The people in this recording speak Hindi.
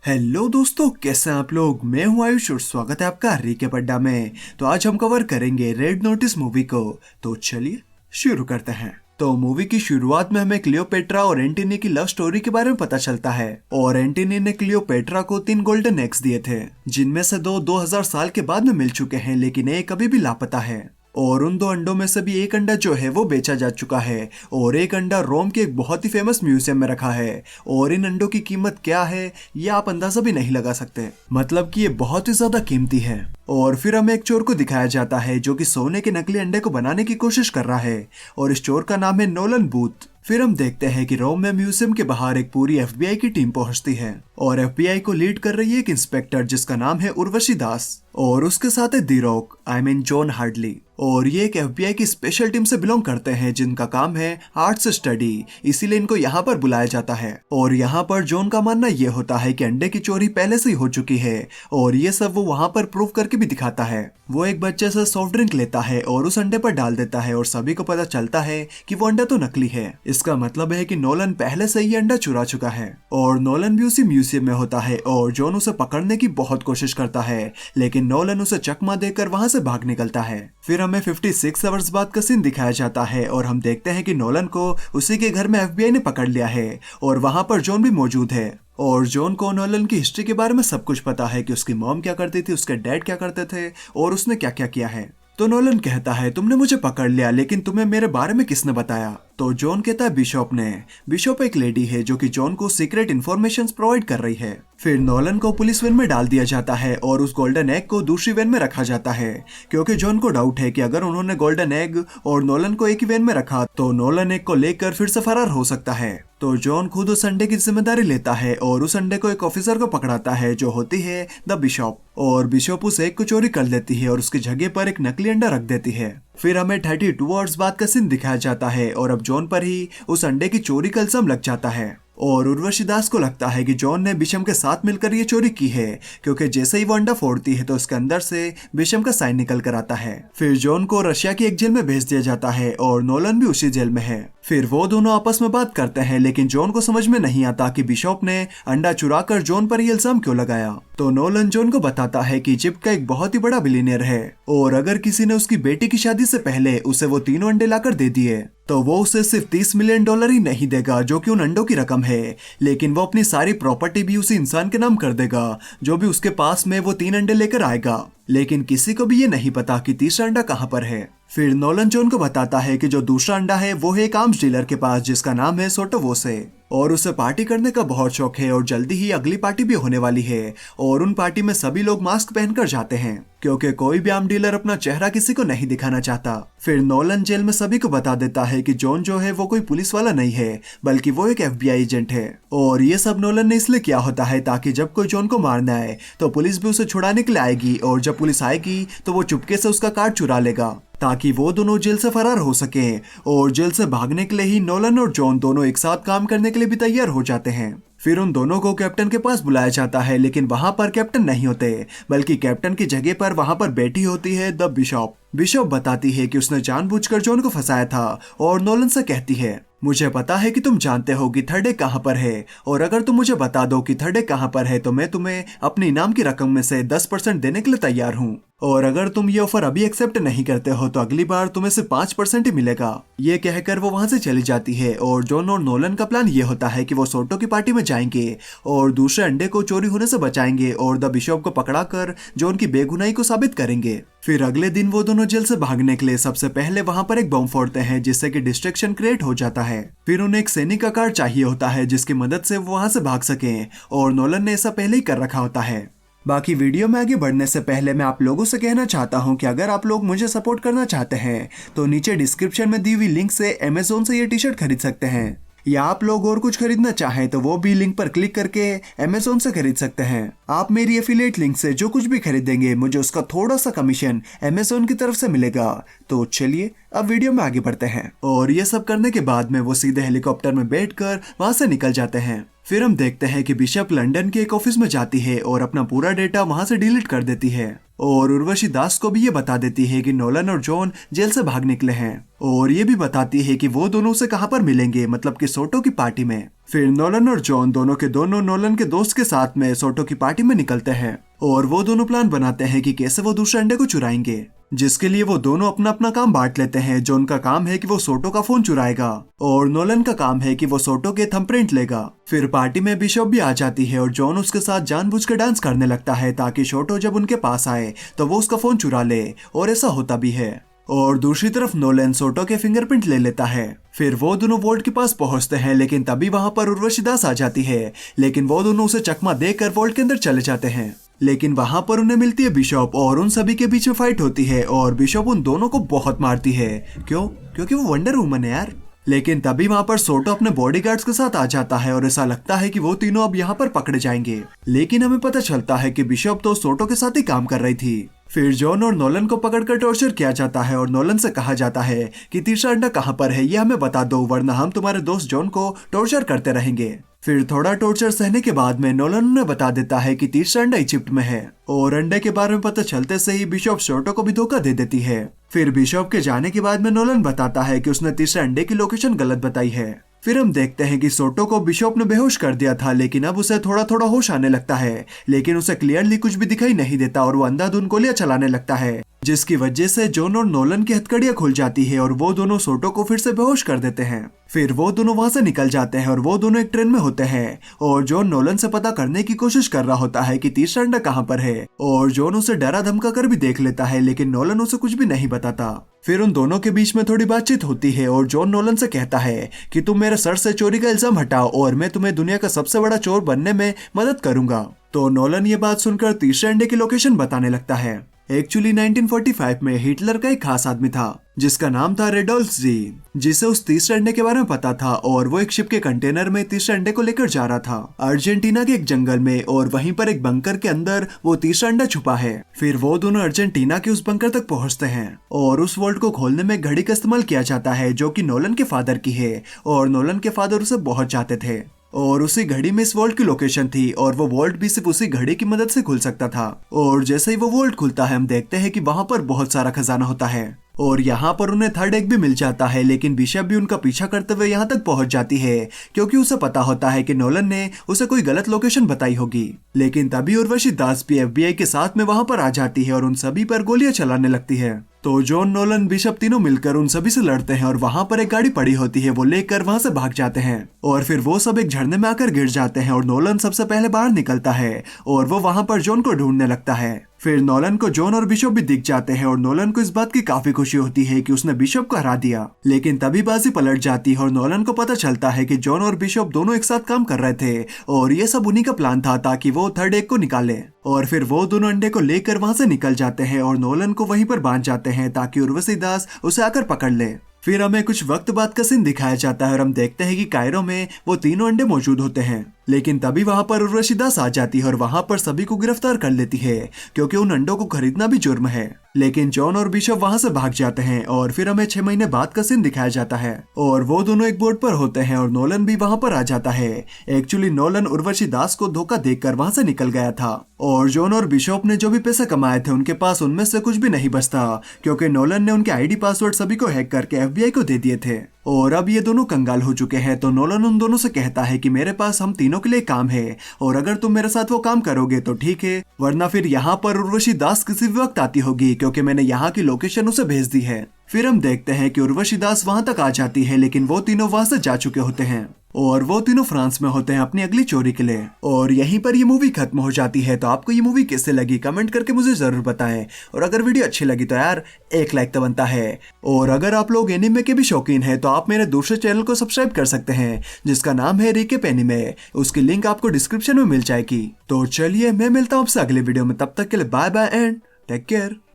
हेलो दोस्तों, कैसे हैं आप लोग। मैं हूं आयुष और स्वागत है आपका रीके अड्डा में। तो आज हम कवर करेंगे रेड नोटिस मूवी को। तो चलिए शुरू करते हैं। तो मूवी की शुरुआत में हमें क्लियोपेट्रा और एंटनी की लव स्टोरी के बारे में पता चलता है। और एंटनी ने क्लियोपेट्रा को 3 गोल्डन एग्स दिए थे, जिनमें से दो 2000 साल के बाद में मिल चुके हैं, लेकिन एक अभी भी लापता है। और उन 2 अंडों में से भी एक अंडा जो है वो बेचा जा चुका है और एक अंडा रोम के एक बहुत ही फेमस म्यूजियम में रखा है। और इन अंडों की कीमत क्या है ये आप अंदाजा भी नहीं लगा सकते, मतलब कि ये बहुत ही ज्यादा कीमती है। और फिर हमें एक चोर को दिखाया जाता है जो कि सोने के नकली अंडे को बनाने की कोशिश कर रहा है और इस चोर का नाम है नोलन बूथ। फिर हम देखते हैं कि रोम में म्यूजियम के बाहर एक पूरी एफबीआई की टीम पहुंचती है और एफबीआई को लीड कर रही है एक इंस्पेक्टर जिसका नाम है उर्वशी दास, और उसके साथ है the Rock I mean John Hardly. और ये एक एफबीआई की स्पेशल टीम से बिलोंग करते हैं जिनका काम है आर्ट्स स्टडी, इसीलिए इनको यहाँ पर बुलाया जाता है। और यहाँ पर जॉन का मानना ये होता है कि अंडे की चोरी पहले से ही हो चुकी है और ये सब वो वहाँ पर प्रूव करके भी दिखाता है। वो एक बच्चे से सॉफ्ट ड्रिंक लेता है और उस अंडे पर डाल देता है और सभी को पता चलता है कि वो अंडा तो नकली है। इसका मतलब है कि नोलन पहले से ही अंडा चुरा चुका है और नोलन भी उसी म्यूजियम में होता है और जॉन उसे पकड़ने की बहुत कोशिश करता है, लेकिन नोलन उसे चकमा देकर वहां से भाग निकलता है। फिर हमें 56 आवर्स बाद का सीन दिखाया जाता है और हम देखते हैं कि नोलन को उसी के घर में एफबीआई ने पकड़ लिया है और वहां पर जॉन भी मौजूद है। और जॉन को नोलन की हिस्ट्री के बारे में सब कुछ पता है कि उसकी मॉम क्या करती थी, उसके डैड क्या करते थे और उसने क्या क्या किया है। तो नोलन कहता है तुमने मुझे पकड़ लिया, लेकिन तुम्हें मेरे बारे में किसने बताया। तो जॉन कहता है बिशॉप ने। बिशॉप एक लेडी है जो कि जॉन को सीक्रेट इन्फॉर्मेशन प्रोवाइड कर रही है। फिर नोलन को पुलिस वैन में डाल दिया जाता है और उस गोल्डन एग को दूसरी वैन में रखा जाता है, क्योंकि जॉन को डाउट है कि अगर उन्होंने गोल्डन एग और नोलन को एक ही वैन में रखा तो नोलन एग को लेकर फिर से फरार हो सकता है। तो जॉन खुद उस अंडे की जिम्मेदारी लेता है और उस अंडे को एक ऑफिसर को पकड़ाता है जो होती है द बिशॉप। और बिशॉप उस एग को चोरी कर लेती है और उसकी जगह पर एक नकली अंडा रख देती है। फिर हमें 32 आवर्स बाद का सीन दिखाया जाता है और अब जॉन पर ही उस अंडे की चोरी का इल्जाम लग जाता है। और उर्वशी दास को लगता है कि जॉन ने बिशम के साथ मिलकर ये चोरी की है, क्योंकि जैसे ही वो अंडा फोड़ती है तो उसके अंदर से बिशम का साइन निकल कर आता है। फिर जॉन को रशिया की एक जेल में भेज दिया जाता है और नोलन भी उसी जेल में है। फिर वो दोनों आपस में बात करते हैं, लेकिन जॉन को समझ में नहीं आता कि बिशॉप ने अंडा चुराकर जॉन पर ये इल्जाम क्यों लगाया। तो नोलन जॉन को बताता है कि इजिप्ट का एक बहुत ही बड़ा बिलियनियर है और अगर किसी ने उसकी बेटी की शादी से पहले उसे वो 3 अंडे लाकर दे दिए तो वो उसे सिर्फ $30 मिलियन ही नहीं देगा जो कि उन अंडों की रकम है, लेकिन वो अपनी सारी प्रॉपर्टी भी उसी इंसान के नाम कर देगा जो भी उसके पास में वो 3 अंडे लेकर आएगा। लेकिन किसी को भी ये नहीं पता कि तीसरा अंडा कहाँ पर है। फिर नोलन जॉन को बताता है कि जो दूसरा अंडा है वो है एक आर्म्स डीलर के पास जिसका नाम है सोटोवोसे, और उसे पार्टी करने का बहुत शौक है और जल्दी ही अगली पार्टी भी होने वाली है। और उन पार्टी में सभी लोग मास्क पहनकर जाते हैं क्योंकि कोई भी आर्म डीलर अपना चेहरा किसी को नहीं दिखाना चाहता। फिर नोलन जेल में सभी को बता देता है कि जॉन जो है वो कोई पुलिस वाला नहीं है बल्कि वो एक एफबीआई एजेंट है। और ये सब नोलन ने इसलिए किया होता है ताकि जब कोई जॉन को मारना है तो पुलिस भी उसे छुड़ाने के लिए आएगी, और जब पुलिस आएगी तो वो चुपके से उसका कार्ड चुरा लेगा ताकि वो दोनों जेल से फरार हो सके। और जेल से भागने के लिए ही नोलन और जॉन दोनों एक साथ काम करने के लिए भी तैयार हो जाते हैं। फिर उन दोनों को कैप्टन के पास बुलाया जाता है, लेकिन वहां पर कैप्टन नहीं होते बल्कि कैप्टन की जगह पर वहां पर बैठी होती है द बिशॉप। बिशॉप बताती है कि उसने जानबूझकर जॉन को फंसाया था और नोलन से कहती है मुझे पता है कि तुम जानते हो कि थर्ड एग कहाँ पर है, और अगर तुम मुझे बता दो कि थर्ड एग कहाँ पर है तो मैं तुम्हें अपने इनाम की रकम में से 10% देने के लिए तैयार हूँ, और अगर तुम ये ऑफर अभी एक्सेप्ट नहीं करते हो तो अगली बार तुम्हें सिर्फ 5% ही मिलेगा। ये कहकर वो वहां से चली जाती है और जॉन और नोलन का प्लान ये होता है कि वो सोटो की पार्टी में जाएंगे और दूसरे अंडे को चोरी होने से बचाएंगे और द बिशॉप को पकड़ाकर जॉन की बेगुनाही को साबित करेंगे। फिर अगले दिन वो दोनों जेल से भागने के लिए सबसे पहले वहां पर एक बम फोड़ते हैं जिससे कि डिस्ट्रैक्शन क्रिएट हो जाता है। फिर उन्हें एक सैनिक का कार्ड चाहिए होता है जिसकी मदद से वो वहां से भाग सकें, और नोलन ने ऐसा पहले ही कर रखा होता है। बाकी वीडियो में आगे बढ़ने से पहले मैं आप लोगों से कहना चाहता हूं कि अगर आप लोग मुझे सपोर्ट करना चाहते हैं तो नीचे डिस्क्रिप्शन में दी हुई लिंक से अमेज़न से ये टी शर्ट खरीद सकते हैं, या आप लोग और कुछ खरीदना चाहें तो वो भी लिंक पर क्लिक करके अमेज़न से खरीद सकते हैं। आप मेरी एफिलिएट लिंक से जो कुछ भी खरीदेंगे मुझे उसका थोड़ा सा कमीशन अमेज़न की तरफ से मिलेगा। तो चलिए अब वीडियो में आगे बढ़ते हैं। और ये सब करने के बाद में वो सीधे हेलीकॉप्टर में बैठकर वहां से निकल जाते हैं। फिर हम देखते हैं कि बिशप लंदन के एक ऑफिस में जाती है और अपना पूरा डेटा वहां से डिलीट कर देती है, और उर्वशी दास को भी ये बता देती है कि नोलन और जॉन जेल से भाग निकले हैं, और ये भी बताती है कि वो दोनों से कहां पर मिलेंगे, मतलब कि सोटो की पार्टी में। फिर नोलन और जॉन दोनों के दोनों नोलन के दोस्त के साथ में सोटो की पार्टी में निकलते हैं और वो दोनों प्लान बनाते हैं कि कैसे वो दूसरे अंडे को चुराएंगे, जिसके लिए वो दोनों अपना अपना काम बांट लेते हैं। जॉन का काम है कि वो सोटो का फोन चुराएगा और नोलन का काम है कि वो सोटो के थंबप्रिंट लेगा। फिर पार्टी में बिशप भी आ जाती है और जॉन उसके साथ जानबूझकर डांस करने लगता है ताकि सोटो जब उनके पास आए तो वो उसका फोन चुरा ले, और ऐसा होता भी है। और दूसरी तरफ नोलन सोटो के फिंगरप्रिंट ले लेता है। फिर वो दोनों वोल्ट के पास पहुंचते हैं, लेकिन तभी वहां पर उर्वशी दास आ जाती है, लेकिन वो दोनों उसे चकमा देकर वोल्ट के अंदर चले जाते हैं। लेकिन वहां पर उन्हें मिलती है बिशप और उन सभी के बीच में फाइट होती है और बिशप उन दोनों को बहुत मारती है। क्यों? क्योंकि वो वंडर वुमन है यार। लेकिन तभी वहां पर सोटो अपने बॉडीगार्ड्स के साथ आ जाता है और ऐसा लगता है कि वो तीनों अब यहाँ पर पकड़े जाएंगे, लेकिन हमें पता चलता है कि बिशप तो सोटो के साथ ही काम कर रही थी। फिर जॉन और नोलन को पकड़कर टॉर्चर किया जाता है और नोलन से कहा जाता है कि तीसरा अंडा कहाँ पर है ये हमें बता दो, वरना हम तुम्हारे दोस्त जॉन को टॉर्चर करते रहेंगे। फिर थोड़ा टॉर्चर सहने के बाद में नोलन उन्हें बता देता है कि तीसरा अंडा इजिप्ट में है, और अंडे के बारे में पता चलते से ही बिशप सोटो को भी धोखा दे देती है। फिर बिशप के जाने के बाद में नोलन बताता है कि उसने तीसरे अंडे की लोकेशन गलत बताई है। फिर हम देखते हैं कि सोटो को बिशप ने बेहोश कर दिया था, लेकिन अब उसे थोड़ा थोड़ा होश आने लगता है, लेकिन उसे क्लियरली कुछ भी दिखाई नहीं देता और वो अंधाधुंध गोलियां चलाने लगता है, जिसकी वजह से जॉन और नोलन की हथकड़ियां खुल जाती है और वो दोनों सोटो को फिर से बेहोश कर देते हैं। फिर वो दोनों वहां से निकल जाते हैं और वो दोनों एक ट्रेन में होते हैं और जॉन नोलन से पता करने की कोशिश कर रहा होता है कि तीसरा अंडा कहाँ पर है, और जॉन उसे डरा धमका कर भी देख लेता है, लेकिन नोलन उसे कुछ भी नहीं बताता। फिर उन दोनों के बीच में थोड़ी बातचीत होती है और जॉन नोलन से कहता है कि तुम मेरे सर से चोरी का इल्जाम हटाओ और मैं तुम्हें दुनिया का सबसे बड़ा चोर बनने में मदद करूंगा। तो नोलन ये बात सुनकर तीसरे अंडे की लोकेशन बताने लगता है। एक्चुअली 1945 में हिटलर का एक खास आदमी था जिसका नाम था रेडोल्फ जी, जिसे उस तीसरे अंडे के बारे में पता था और वो एक शिप के कंटेनर में तीसरे अंडे को लेकर जा रहा था अर्जेंटीना के एक जंगल में, और वहीं पर एक बंकर के अंदर वो तीसरा अंडा छुपा है। फिर वो दोनों अर्जेंटीना के उस बंकर तक पहुंचते हैं और उस वॉल्ट को खोलने में घड़ी का इस्तेमाल किया जाता है जो कि नोलन के फादर की है, और नोलन के फादर उसे बहुत चाहते थे, और उसी घड़ी में इस वॉल्ट की लोकेशन थी और वो वॉल्ट भी सिर्फ उसी घड़ी की मदद से खुल सकता था। और जैसे ही वो वॉल्ट खुलता है हम देखते हैं कि वहां पर बहुत सारा खजाना होता है और यहाँ पर उन्हें थर्ड एग भी मिल जाता है, लेकिन बिशप भी उनका पीछा करते हुए यहाँ तक पहुंच जाती है क्योंकि उसे पता होता है कि नोलन ने उसे कोई गलत लोकेशन बताई होगी। लेकिन तभी उर्वशी दास भी FBI के साथ में वहां पर आ जाती है और उन सभी पर गोलियां चलाने लगती है। तो जॉन, नोलन, बिशप तीनों मिलकर उन सभी से लड़ते हैं और वहां पर एक गाड़ी पड़ी होती है, वो लेकर वहां से भाग जाते हैं और फिर वो सब एक झरने में आकर गिर जाते हैं और नोलन सबसे पहले बाहर निकलता है और वो वहां पर जॉन को ढूंढने लगता है। फिर नोलन को जॉन और बिशप भी दिख जाते हैं और नोलन को इस बात की काफी खुशी होती है कि उसने बिशप को हरा दिया, लेकिन तभी बाजी पलट जाती है और नोलन को पता चलता है कि जॉन और बिशप दोनों एक साथ काम कर रहे थे और ये सब उन्हीं का प्लान था ताकि वो थर्ड एग को निकाले। और फिर वो दोनों अंडे को लेकर वहां से निकल जाते हैं और नोलन को वहीं पर बांध जाते हैं ताकि उर्वशी दास उसे आकर पकड़ ले। फिर हमें कुछ वक्त बाद का सीन दिखाया जाता है और हम देखते हैं कि कायरो में वो तीनों अंडे मौजूद होते हैं, लेकिन तभी वहां पर उर्वशी दास आ जाती है और वहां पर सभी को गिरफ्तार कर लेती है क्योंकि उन अंडों को खरीदना भी जुर्म है। लेकिन जॉन और बिशप वहां से भाग जाते हैं और फिर हमें 6 महीने बाद का सीन दिखाया जाता है और वो दोनों एक बोट पर होते हैं और नोलन भी वहां पर आ जाता है। एक्चुअली नोलन उर्वशी दास को धोखा देकर वहां से निकल गया था और जॉन और बिशप ने जो भी पैसे कमाए थे उनके पास उनमें से कुछ भी नहीं बचता क्योंकि नोलन ने उनके ID पासवर्ड सभी को हैक करके FBI को दे दिए थे और अब ये दोनों कंगाल हो चुके हैं। तो नोलन उन दोनों से कहता है कि मेरे पास हम तीनों के लिए काम है और अगर तुम मेरे साथ वो काम करोगे तो ठीक है, वरना फिर यहाँ पर उर्वशी दास किसी भी वक्त आती होगी क्योंकि मैंने यहाँ की लोकेशन उसे भेज दी है। फिर हम देखते हैं कि उर्वशी दास वहां तक आ जाती है, लेकिन वो तीनों वहां से जा चुके होते हैं और वो तीनों फ्रांस में होते हैं अपनी अगली चोरी के लिए। और यहीं पर ये मूवी खत्म हो जाती है। तो आपको ये मूवी कैसे लगी कमेंट करके मुझे जरूर बताएं, और अगर वीडियो अच्छी लगी तो यार एक लाइक तो बनता है। और अगर आप लोग एनिमे के भी शौकीन हैं तो आप मेरे दूसरे चैनल को सब्सक्राइब कर सकते हैं जिसका नाम है रिकेप एनिमे, उसकी लिंक आपको डिस्क्रिप्शन में मिल जाएगी। तो चलिए मैं मिलता हूँ आपसे अगले वीडियो में, तब तक के लिए bye bye and take care.